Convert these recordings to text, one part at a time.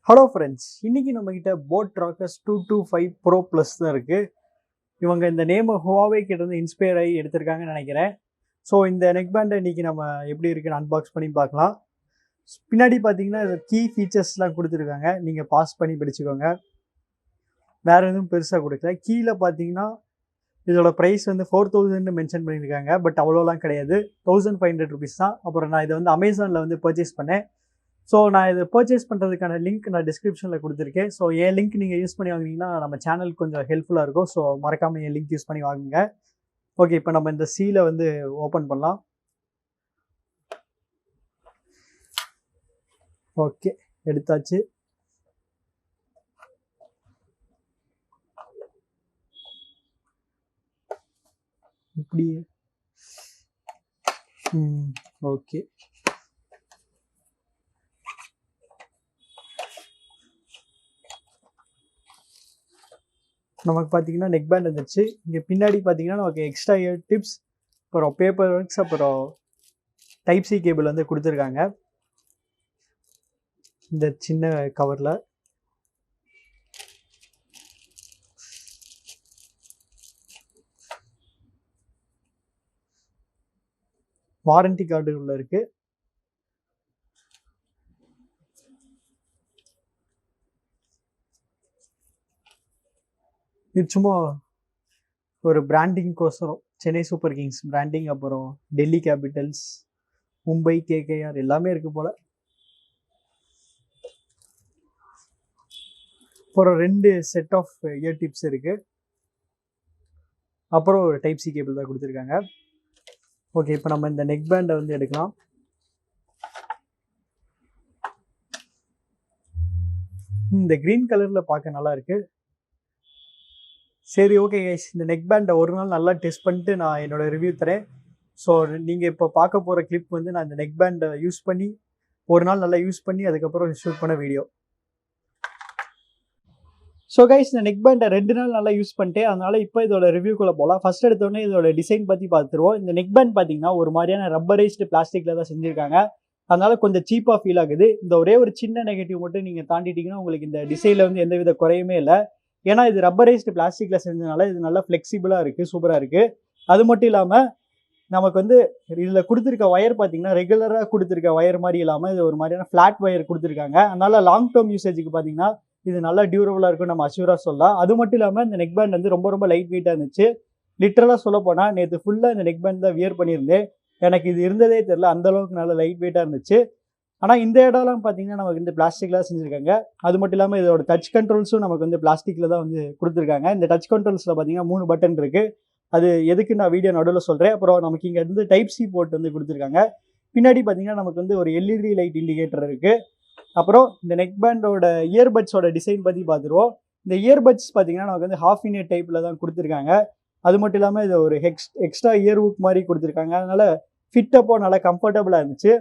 Hello friends, இன்னைக்கு நம்மக்கிட்ட boat Rockers 225 bro plus தான் இருக்குது. இவங்க இந்த நேமை ஹுவாவே கிட்டேருந்து இன்ஸ்பயர் ஆகி எடுத்திருக்காங்கன்னு நினைக்கிறேன். ஸோ இந்த நெக் பேண்டை இன்றைக்கி நம்ம எப்படி இருக்குன்னு அன்பாக்ஸ் பண்ணி பார்க்கலாம். பின்னாடி பார்த்தீங்கன்னா கீ ஃபீச்சர்ஸ்லாம் கொடுத்துருக்காங்க, நீங்கள் பாஸ் பண்ணி படிச்சுக்கோங்க. வேறு எதுவும் பெருசாக கொடுக்கல. கீழே பார்த்தீங்கன்னா இதோட ப்ரைஸ் வந்து 4000 மென்ஷன் பண்ணியிருக்காங்க. பட் அவ்வளோலாம் கிடையாது, 1500 ருபீஸ் தான். அப்புறம் நான் இதை வந்து அமேசானில் வந்து பர்ச்சேஸ் பண்ணேன். ஸோ நான் இதை பர்ச்சேஸ் பண்ணுறதுக்கான லிங்க் நான் டிஸ்கிரிப்ஷனில் கொடுத்துருக்கேன். ஸோ என் லிங்க் நீங்கள் யூஸ் பண்ணி வாங்கினீங்கன்னா நம்ம சேனலுக்கு கொஞ்சம் ஹெல்ப்ஃபுல்லாக இருக்கும். ஸோ மறக்காமல் என் லிங்க் யூஸ் பண்ணி வாங்குங்க. ஓகே, இப்போ நம்ம இந்த சீலை வந்து ஓப்பன் பண்ணலாம். ஓகே, எடுத்தாச்சு. இப்படி ஓகே, நமக்கு பார்த்தீங்கன்னா நெக் பேண்ட் வந்துருச்சு. இங்கே பின்னாடி பார்த்தீங்கன்னா நமக்கு எக்ஸ்ட்ரா இயர் டிப்ஸ், அப்புறம் பேப்பர் ஒர்க்ஸ், அப்புறம் டைப் சி கேபிள் வந்து கொடுத்துருக்காங்க இந்த சின்ன கவரில். வாரண்டி கார்டு உள்ள இருக்கு. இது சும்மா ஒரு பிராண்டிங்கோசரம், சென்னை சூப்பர் கிங்ஸ் பிராண்டிங், அப்புறம் டெல்லி கேபிட்டல்ஸ், மும்பை கேகேஆர் எல்லாமே இருக்கு போல. அப்புறம் 2 செட் ஆஃப் இயர் டிப்ஸ் இருக்கு. அப்புறம் ஒரு டைப் சி கேபிள் தான் கொடுத்துருக்காங்க. ஓகே, இப்போ நம்ம இந்த நெக் பேண்டை வந்து எடுக்கலாம். இந்த கிரீன் கலரில் பார்க்க நல்லா இருக்கு. சரி, ஓகே கைஸ், இந்த நெக் பேண்டை ஒரு நாள் நல்லா டெஸ்ட் பண்ணிட்டு நான் என்னோட ரிவ்யூ தரேன். ஸோ நீங்கள் இப்போ பார்க்க போகிற கிளிப் வந்து நான் இந்த நெக் பேண்டை யூஸ் பண்ணி ஒரு நாள் நல்லா யூஸ் பண்ணி அதுக்கப்புறம் ஷூட் பண்ண வீடியோ. ஸோ கைஸ், இந்த நெக் பேண்டை 2 நாள் நல்லா யூஸ் பண்ணிட்டேன். அதனால இப்போ இதோட ரிவ்யூக்குள்ளே போகலாம். ஃபர்ஸ்ட் எடுத்தோடனே இதோட டிசைன் பற்றி பார்த்துருவோம். இந்த நெக் பேண்ட் பார்த்தீங்கன்னா ஒரு மாதிரியான ரப்பரைஸ்டு பிளாஸ்டிக்கில் தான் செஞ்சுருக்காங்க. அதனால கொஞ்சம் சீப்பாக ஃபீல் ஆகுது. இந்த ஒரே ஒரு சின்ன நெகட்டிவ் மட்டும் நீங்கள் தாண்டிட்டீங்கன்னா உங்களுக்கு இந்த டிசைனில் வந்து எந்தவித குறையுமே இல்லை. ஏன்னா இது ரப்பரைஸ்டு பிளாஸ்டிக்கில் செஞ்சதுனால இது நல்லா ஃப்ளெக்சிபிளாக இருக்குது, சூப்பராக இருக்குது. அது மட்டும் இல்லாமல் நமக்கு வந்து இதில் கொடுத்துருக்க ஒயர் பார்த்தீங்கன்னா ரெகுலராக கொடுத்துருக்க ஒயர் மாதிரி இல்லாமல் இது ஒரு மாதிரியான ஃப்ளாட் ஒயர் கொடுத்துருக்காங்க. அதனால லாங் டேர்ம் யூசேஜுக்கு பார்த்தீங்கன்னா இது நல்லா டியூரபுளாக இருக்கும், நம்ம அஷ்யூராக சொல்லலாம். அது மட்டும் இல்லாமல் இந்த நெக் பேண்ட் வந்து ரொம்ப ரொம்ப லைட் வெயிட்டாக இருந்துச்சு. லிட்டரலாக சொல்ல போனால் நேற்று ஃபுல்லாக இந்த நெக் பேண்ட் தான் வியர் பண்ணியிருந்தேன். எனக்கு இது இருந்ததே தெரியல, அந்தளவுக்கு நல்லா லைட் வெயிட்டாக இருந்துச்சு. ஆனால் இந்த இடம்லாம் பார்த்தீங்கன்னா நமக்கு இந்த பிளாஸ்டிக்கில் செஞ்சுருக்காங்க. அது மட்டும் இல்லாமல் இதோட டச் கண்ட்ரோல்ஸும் நமக்கு வந்து பிளாஸ்டிக்கில் தான் வந்து கொடுத்துருக்காங்க. இந்த டச் கண்ட்ரோல்ஸில் பார்த்தீங்கன்னா 3 பட்டன் இருக்குது. அது எதுக்கு நான் வீடியோ நடுவில் சொல்கிறேன். அப்புறம் நமக்கு இங்கே வந்து டைப் சி போர்ட் வந்து கொடுத்துருக்காங்க. பின்னாடி பார்த்தீங்கன்னா நமக்கு வந்து ஒரு எல்இடி லைட் இண்டிகேட்டர் இருக்குது. அப்புறம் இந்த நெக் பேண்டோட இயர்பட்ஸோட டிசைன் பற்றி பார்த்துருவோம். இந்த இயர்பட்ஸ் பார்த்தீங்கன்னா நமக்கு வந்து ஹாஃப் இன் டைப்பில் தான் கொடுத்துருக்காங்க. அது மட்டும் இல்லாமல் இது ஒரு எக்ஸ்ட்ரா இயர் ஹுக் மாதிரி கொடுத்துருக்காங்க. அதனால் ஃபிட்டப்போ நல்லா கம்ஃபர்டபுளாக இருந்துச்சு.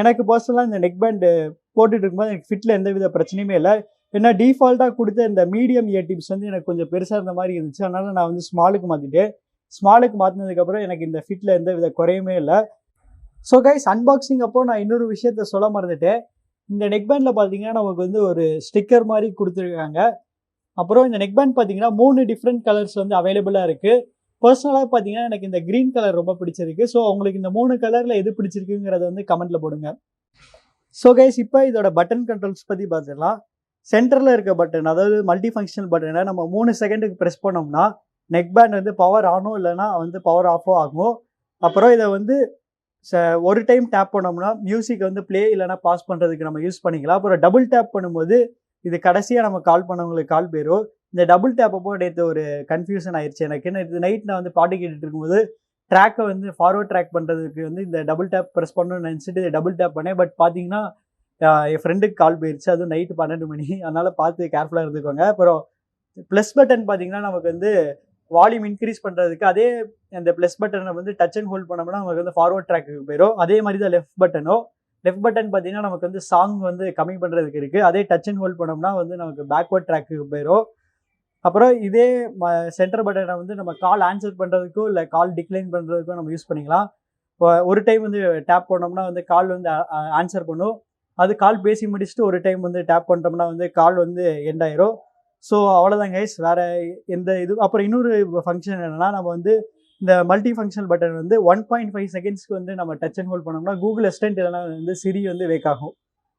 எனக்கு பர்சனலாக இந்த நெக் பேண்டு போட்டுட்டு இருக்கும்போது எனக்கு ஃபிட்டில் எந்த வித பிரச்சனையுமே இல்லை. ஏன்னா டிஃபால்ட்டாக கொடுத்த இந்த மீடியம் இயர் டிப்ஸ் வந்து எனக்கு கொஞ்சம் பெருசாக இருந்த மாதிரி இருந்துச்சு. அதனால் நான் வந்து ஸ்மாலுக்கு மாற்றிட்டேன். ஸ்மாலுக்கு மாற்றினதுக்கப்புறம் எனக்கு இந்த ஃபிட்டில் எந்த வித குறையுமே இல்லை. ஸோ கைஸ், அன்பாக்சிங் அப்போ நான் இன்னொரு விஷயத்த சொல்ல மறந்துட்டேன். இந்த நெக் பேண்டில் பார்த்தீங்கன்னா நமக்கு வந்து ஒரு ஸ்டிக்கர் மாதிரி கொடுத்துருக்காங்க. அப்புறம் இந்த நெக் பேண்ட் பார்த்தீங்கன்னா 3 டிஃப்ரெண்ட் கலர்ஸ் வந்து அவைலபிளாக இருக்குது. பர்சனலாக பார்த்தீங்கன்னா எனக்கு இந்த க்ரீன் கலர் ரொம்ப பிடிச்சிருக்கு. ஸோ உங்களுக்கு இந்த 3 கலரில் எது பிடிச்சிருக்குங்கிறத வந்து கமெண்ட்டில் போடுங்க. ஸோ கைஸ், இப்போ இதோட பட்டன் கண்ட்ரோல்ஸ் பற்றி பார்த்துடலாம். சென்டரில் இருக்க பட்டன், அதாவது மல்டி ஃபங்க்ஷனல் பட்டனை நம்ம 3 செகண்டுக்கு ப்ரெஸ் பண்ணோம்னா நெக் பேண்ட் வந்து பவர் ஆனோ இல்லைனா வந்து பவர் ஆஃபோ ஆகும். அப்புறம் இதை வந்து ஒரு டைம் டேப் பண்ணோம்னா மியூசிக் வந்து ப்ளே இல்லைனா பாஸ் பண்ணுறதுக்கு நம்ம யூஸ் பண்ணிக்கலாம். அப்புறம் டபுள் டேப் பண்ணும்போது இது கடைசியாக நம்ம கால் பண்ணவங்களுக்கு கால் போயிடும். இந்த டபுள் டேப் அப்போ நேற்று ஒரு கன்ஃபியூஷன் ஆயிடுச்சு எனக்கு. நேற்று நைட் நான் வந்து பாட்டு கேட்டுட்டு இருக்கும்போது ட்ராக்கை வந்து ஃபார்வர்ட் ட்ராக் பண்ணுறதுக்கு வந்து இந்த டபுள் டேப் ப்ரெஸ் பண்ணணும்னு நினச்சிட்டு இதை டபுள் டேப் பண்ணேன். பட் பார்த்தீங்கன்னா என் ஃப்ரெண்டுக்கு கால் போயிடுச்சு, அதுவும் நைட்டு 12 மணி. அதனால் பார்த்து கேர்ஃபுல்லாக இருந்துக்கோங்க. அப்புறம் ப்ளஸ் பட்டன் பார்த்தீங்கன்னா நமக்கு வந்து வால்யூம் இன்க்ரீஸ் பண்ணுறதுக்கு, அதே அந்த ப்ளஸ் பட்டனை வந்து டச் அண்ட் ஹோல்ட் பண்ணோம்னா நமக்கு வந்து ஃபார்வர்ட் ட்ராக்கு போயிடும். அதே மாதிரி தான் லெஃப்ட் பட்டன் பார்த்தீங்கன்னா நமக்கு வந்து சாங் வந்து கம்மி பண்ணுறதுக்கு இருக்குது. அதே டச் அண்ட் ஹோல்ட் பண்ணோம்னா வந்து நமக்கு பேக்வர்ட் ட்ராக்கு போயிடும். அப்புறம் இதே சென்டர் பட்டனை வந்து நம்ம கால் ஆன்சர் பண்ணுறதுக்கோ இல்லை கால் டிக்ளைன் பண்ணுறதுக்கோ நம்ம யூஸ் பண்ணிக்கலாம். ஒரு டைம் வந்து டேப் பண்ணோம்னா வந்து கால் வந்து ஆன்சர் பண்ணும். அது கால் பேசி முடிச்சுட்டு ஒரு டைம் வந்து டேப் பண்ணிட்டோம்னா வந்து கால் வந்து எண்ட் ஆயிரும். ஸோ அவ்வளோதான் கைஸ், வேற எந்த இது. அப்புறம் இன்னொரு ஃபங்க்ஷன் என்னன்னா, நம்ம வந்து இந்த மல்டி ஃபங்க்ஷனல் பட்டன் வந்து 1.5 செகண்ட்ஸ்க்கு வந்து நம்ம டச் அண்ட் ஹோல்ட் பண்ணோம்னா கூகுள் அசிஸ்டன்ட் இல்லைனா வந்து சிரி வந்து வேக் ஆகும்.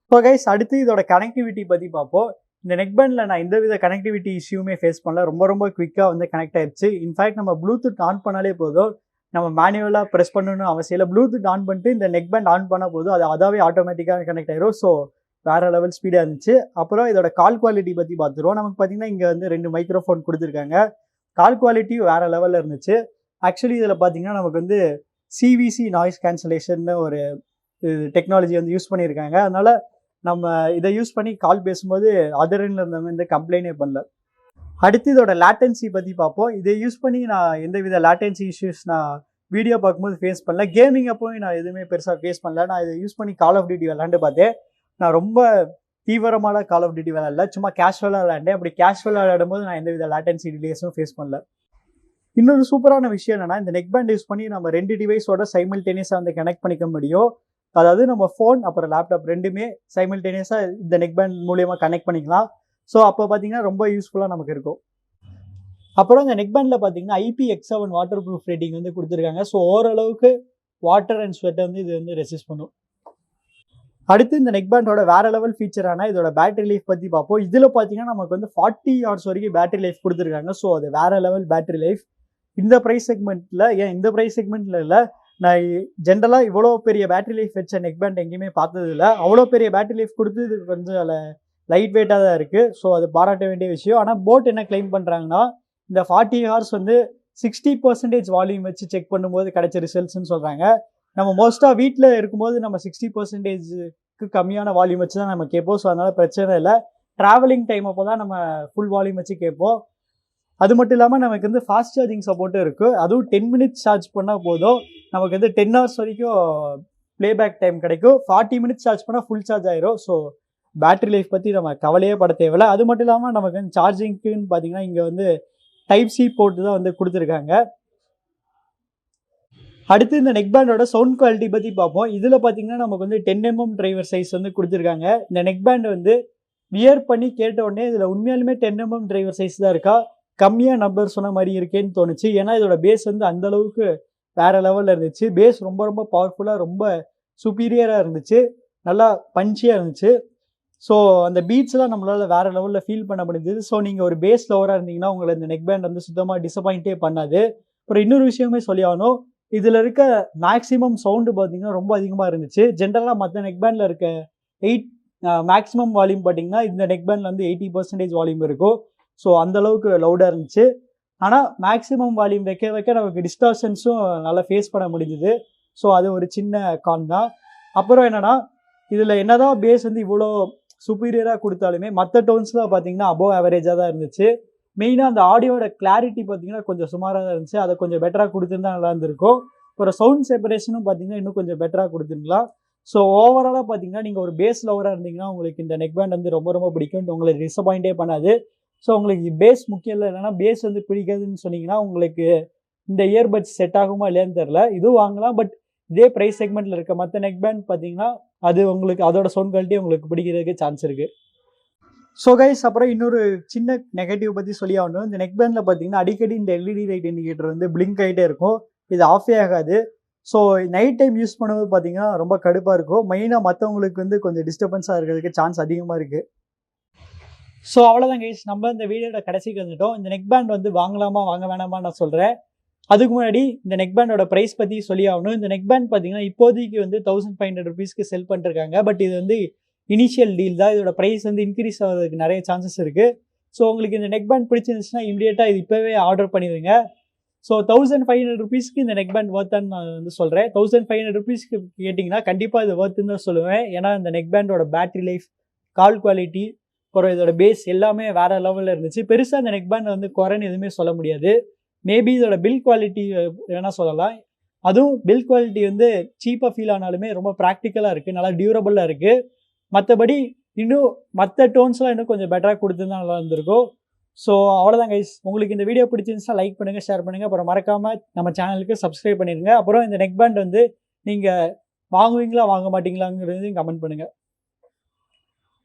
இப்போ கைஸ் அடுத்து இதோட கனெக்டிவிட்டி பற்றி பார்ப்போம். இந்த நெக் பேண்டில் நான் எந்தவித கனெக்டிவிட்டி இஷ்யூமே ஃபேஸ் பண்ணல. ரொம்ப குவிக்காக வந்து கனெக்ட் ஆயிடுச்சு. இன்ஃபேக்ட் நம்ம ப்ளூடூத் ஆன் பண்ணாலே போதும், நம்ம மேனுவலாக ப்ரெஸ் பண்ணணும்னு அவசியம் இல்லை. ப்ளூடூத் ஆன் பண்ணிட்டு இந்த நெக் பேண்ட் ஆன் பண்ணால் போதும், அது அதாவே ஆட்டோமேட்டிக்காக கனெக்ட் ஆயிரும். ஸோ வேற லெவல் ஸ்பீடாக இருந்துச்சு. அப்புறம் இதோட கால் குவாலிட்டி பற்றி பார்த்துருவோம். நமக்கு பார்த்தீங்கன்னா இங்கே வந்து 2 மைக்ரோஃபோன் கொடுத்துருக்காங்க. கால் குவாலிட்டி வேற லெவலில் இருந்துச்சு. ஆக்சுவலி இதில் பார்த்தீங்கன்னா நமக்கு வந்து சிவிசி நாய்ஸ் கேன்சலேஷன் ஒரு டெக்னாலஜி வந்து யூஸ் பண்ணியிருக்காங்க. அதனால நம்ம இதை யூஸ் பண்ணி கால் பேசும்போது அதர் எண்ட்ல இருந்தவங்க வந்து கம்ப்ளைண்டே பண்ணல. அடுத்து இதோட லேட்டன்சி பற்றி பார்ப்போம். இதை யூஸ் பண்ணி நான் எந்தவித லேட்டன்சி இஷ்யூஸ் நான் வீடியோ பார்க்கும்போது ஃபேஸ் பண்ணல. கேமிங் அப்போயும் நான் எதுவுமே பெருசாக ஃபேஸ் பண்ணல. நான் இதை யூஸ் பண்ணி கால் ஆஃப் டியூட்டி விளாண்டு பார்த்தேன். நான் ரொம்ப தீவிரமான கால் ஆஃப் டியூட்டி விளாடல, சும்மா கேஷுவலாக விளாண்டேன். அப்படி கேஷுவலாக விளையாடும்போது நான் எந்தவித லேட்டன்சி டிலேஸும் ஃபேஸ் பண்ணல. இன்னொரு சூப்பரான விஷயம் என்னன்னா, இந்த நெக் பேண்ட் யூஸ் பண்ணி நம்ம 2 டிவைஸோட சைமல்டேனியஸாக வந்து கனெக்ட் பண்ணிக்க முடியும். அதாவது நம்ம ஃபோன் அப்புறம் லேப்டாப் ரெண்டுமே சைமல்டேனியஸாக இந்த நெக் பேண்ட் மூலியமாக கனெக்ட் பண்ணிக்கலாம். ஸோ அப்போ பார்த்தீங்கன்னா ரொம்ப யூஸ்ஃபுல்லாக நமக்கு இருக்கும். அப்புறம் இந்த நெக் பேண்டில் பார்த்தீங்கன்னா IPX7 வாட்டர் ப்ரூஃப் ரேட்டிங் வந்து கொடுத்துருக்காங்க. ஸோ ஓரளவுக்கு வாட்டர் அண்ட் ஸ்வெட்டை வந்து இது வந்து ரெசிஸ்ட் பண்ணும். அடுத்து இந்த நெக் பேண்டோட வேற லெவல் ஃபீச்சரான இதோட பேட்டரி லைஃப் பற்றி பார்ப்போம். இதில் பார்த்தீங்கன்னா நமக்கு வந்து 40 ஹவர்ஸ் வரைக்கும் பேட்டரி லைஃப் கொடுத்துருக்காங்க. ஸோ அது வேற லெவல் பேட்டரி லைஃப். இந்த ப்ரைஸ் செக்மெண்ட்டில், இந்த ப்ரைஸ் செக்மெண்ட்டில் இல்லை, நான் ஜென்ரலாக இவ்வளோ பெரிய பேட்டரி லைஃப் வச்ச நெக் பேண்ட் எங்கேயுமே பார்த்தது இல்லை. அவ்வளோ பெரிய பேட்டரி லைஃப் கொடுத்து இது கொஞ்சம் லைட் வெயிட்டாக தான் இருக்குது. ஸோ அது பாராட்ட வேண்டிய விஷயம். ஆனால் போட் என்ன கிளைம் பண்ணுறாங்கன்னா, இந்த 40 ஹவர்ஸ் வந்து 60% வால்யூம் வச்சு செக் பண்ணும்போது கிடைச்ச ரிசல்ட்ஸ்ன்னு சொல்கிறாங்க. நம்ம மோஸ்ட்டாக வீட்டில் இருக்கும்போது நம்ம 60%க்கு கம்மியான வால்யூம் வச்சு தான் நம்ம கேட்போம். ஸோ அதனால் பிரச்சனை இல்லை. ட்ராவலிங் டைம் அப்போ தான் நம்ம ஃபுல் வால்யூம் வச்சு கேட்போம். அது மட்டும் இல்லாமல் நமக்கு வந்து ஃபாஸ்ட் சார்ஜிங் சப்போர்ட்டும் இருக்குது. அதுவும் 10 மினிட்ஸ் சார்ஜ் பண்ணால் போதும், நமக்கு வந்து 10 ஹவர்ஸ் வரைக்கும் ப்ளேபேக் டைம் கிடைக்கும். 40 மினிட்ஸ் சார்ஜ் பண்ணால் ஃபுல் சார்ஜ் ஆயிரும். ஸோ பேட்டரி லைஃப் பற்றி நம்ம கவலையே பட தேவையில்லை. அது மட்டும் இல்லாமல் நமக்கு வந்து சார்ஜிங்க்குன்னு பார்த்தீங்கன்னா இங்கே வந்து டைப் சி போர்ட்டு தான் வந்து கொடுத்துருக்காங்க. அடுத்து இந்த நெக் பேண்டோட சவுண்ட் குவாலிட்டி பற்றி பார்ப்போம். இதில் பார்த்தீங்கன்னா நமக்கு வந்து 10 mm டிரைவர் சைஸ் வந்து கொடுத்துருக்காங்க. இந்த நெக் பேண்ட் வந்து வியர் பண்ணி கேட்ட உடனே இதில் உண்மையாலுமே 10 mm டிரைவர் சைஸ் தான் இருக்கா, கம்மியாக நம்பர் சொன்ன மாதிரி இருக்கேன்னு தோணுச்சு. ஏன்னா இதோட பேஸ் வந்து அந்த அளவுக்கு வேற லெவலில் இருந்துச்சு. பேஸ் ரொம்ப பவர்ஃபுல்லாக, ரொம்ப சுப்பீரியராக இருந்துச்சு, நல்லா பஞ்சியாக இருந்துச்சு. ஸோ அந்த பீட்ஸ்லாம் நம்மளால் வேற லெவலில் ஃபீல் பண்ண முடிஞ்சது. ஸோ நீங்கள் ஒரு பேஸ் லவராக இருந்தீங்கன்னா உங்களை இந்த நெக் பேண்ட் வந்து சுத்தமாக டிசப்பாயிண்டே பண்ணாது. அப்புறம் இன்னொரு விஷயமே சொல்லி ஆகணும், இதில் இருக்க மேக்ஸிமம் சவுண்டு பார்த்தீங்கன்னா ரொம்ப அதிகமாக இருந்துச்சு. ஜென்ரலாக மற்ற நெக் பேண்டில் இருக்க 8 மேக்ஸிமம் வால்யூம் பார்த்தீங்கன்னா இந்த நெக் பேண்டில் வந்து 80% வால்யூம் இருக்கும். ஸோ அந்தளவுக்கு லவுடாக இருந்துச்சு. ஆனால் மேக்ஸிமம் வால்யூம் வைக்க நமக்கு டிஸ்டார்ஷன்ஸும் நல்லா ஃபேஸ் பண்ண முடிஞ்சுது. ஸோ அது ஒரு சின்ன கான் தான். அப்புறம் என்னென்னா, இதில் என்னதான் பேஸ் வந்து இவ்வளோ சுப்பீரியராக கொடுத்தாலுமே மற்ற டோன்ஸ்லாம் பார்த்தீங்கன்னா அபோவ் ஆவரேஜாக தான் இருந்துச்சு. மெயினாக அந்த ஆடியோட கிளாரிட்டி பார்த்தீங்கன்னா கொஞ்சம் சுமாராக தான் இருந்துச்சு. அதை கொஞ்சம் பெட்டராக கொடுத்துருந்தா நல்லா இருந்திருக்கும். அப்புறம் சவுண்ட் செப்பரேஷனும் பார்த்தீங்கன்னா இன்னும் கொஞ்சம் பெட்டராக கொடுத்துருக்கலாம். ஸோ ஓவராலாக பார்த்தீங்கன்னா நீங்கள் ஒரு பேஸ் லவராக இருந்தீங்கன்னா உங்களுக்கு இந்த நெக் பேண்ட் வந்து ரொம்ப பிடிக்கும், உங்களை டிசப்பாயிண்டே பண்ணாது. ஸோ உங்களுக்கு பேஸ் முக்கியம் இல்லை, இல்லைன்னா பேஸ் வந்து பிடிக்காதுன்னு சொன்னீங்கன்னா உங்களுக்கு இந்த இயர்பட்ஸ் செட் ஆகுமா இல்லையான்னு தெரில. இதுவும் வாங்கலாம், பட் இதே ப்ரைஸ் செக்மெண்ட்டில் இருக்க மற்ற நெக் பேண்ட் பார்த்தீங்கன்னா அது உங்களுக்கு அதோட சவுண்ட் குவாலிட்டி உங்களுக்கு பிடிக்கிறதுக்கு சான்ஸ் இருக்குது. ஸோ கைஸ், அப்புறம் இன்னொரு சின்ன நெகட்டிவ் பற்றி சொல்லி ஆகணும். இந்த நெக் பேண்டில் பார்த்தீங்கன்னா அடிக்கடி இந்த எல்இடி லைட் இண்டிகேட்டர் வந்து பிளிங்க் ஆகிட்டே இருக்கும். இது ஆஃபே ஆகாது. ஸோ நைட் டைம் யூஸ் பண்ணும்போது பார்த்தீங்கன்னா ரொம்ப கடுப்பாக இருக்கும். மெயினாக மற்றவங்களுக்கு வந்து கொஞ்சம் டிஸ்டர்பன்ஸாக இருக்கிறதுக்கு சான்ஸ் அதிகமாக இருக்குது. ஸோ அவ்வளோதான் கைஸ், நம்ம இந்த வீடியோட கடைசிக்கு வந்துட்டோம். இந்த நெக் பேண்ட் வந்து வாங்கலாமா வாங்க வேணாமா நான் சொல்கிறேன். அதுக்கு முன்னாடி இந்த நெக் பேண்டோட ப்ரைஸ் பற்றி சொல்லி ஆகணும். இந்த நெக் பேண்ட் பார்த்தீங்கன்னா இப்போதைக்கு வந்து 1500 rupeesக்கு செல் பண்ணிருக்காங்க. பட் இது வந்து இனிஷியல் டீல் தான். இதோட ப்ரைஸ் வந்து இன்க்ரீஸ் ஆகிறதுக்கு நிறைய சான்சஸ் இருக்குது. ஸோ உங்களுக்கு இந்த நெக் பேண்ட் பிடிச்சிருந்துச்சுன்னா இமீடியட்டாக இது இப்போவே ஆர்டர் பண்ணிடுங்க. ஸோ 1500 rupeesக்கு இந்த நெக் பேண்ட் ஒர்த்தான்னு நான் வந்து சொல்கிறேன். 1500 rupeesக்கு கேட்டிங்கன்னா கண்டிப்பாக இது ஒர்த்துன்னு தான் சொல்லுவேன். ஏன்னா இந்த நெக் பேண்டோட பேட்டரி லைஃப், கால் குவாலிட்டி, அப்புறம் இதோட பேஸ் எல்லாமே வேறு லெவலில் இருந்துச்சு. பெருசாக இந்த நெக் பேண்ட் வந்து குறைன்னு எதுவுமே சொல்ல முடியாது. மேபி இதோட பில் குவாலிட்டி வேணால் சொல்லலாம். அதுவும் பில் குவாலிட்டி வந்து சீப்பாக ஃபீல் ஆனாலுமே ரொம்ப ப்ராக்டிக்கலாக இருக்குது, நல்லா டியூரபிளாக இருக்குது. மற்றபடி இன்னும் மற்ற டோன்ஸ்லாம் இன்னும் கொஞ்சம் பெட்டராக கொடுத்துருந்தா நல்லா இருந்திருக்கும். ஸோ அவ்வளோதான் கைஸ், உங்களுக்கு இந்த வீடியோ பிடிச்சிருந்துச்சுன்னா லைக் பண்ணுங்கள், ஷேர் பண்ணுங்கள். அப்புறம் மறக்காமல் நம்ம சேனலுக்கு சப்ஸ்கிரைப் பண்ணிடுங்க. அப்புறம் இந்த நெக் பேண்ட் வந்து நீங்கள் வாங்குவீங்களா வாங்க மாட்டீங்களாங்கிறது கமெண்ட் பண்ணுங்கள்.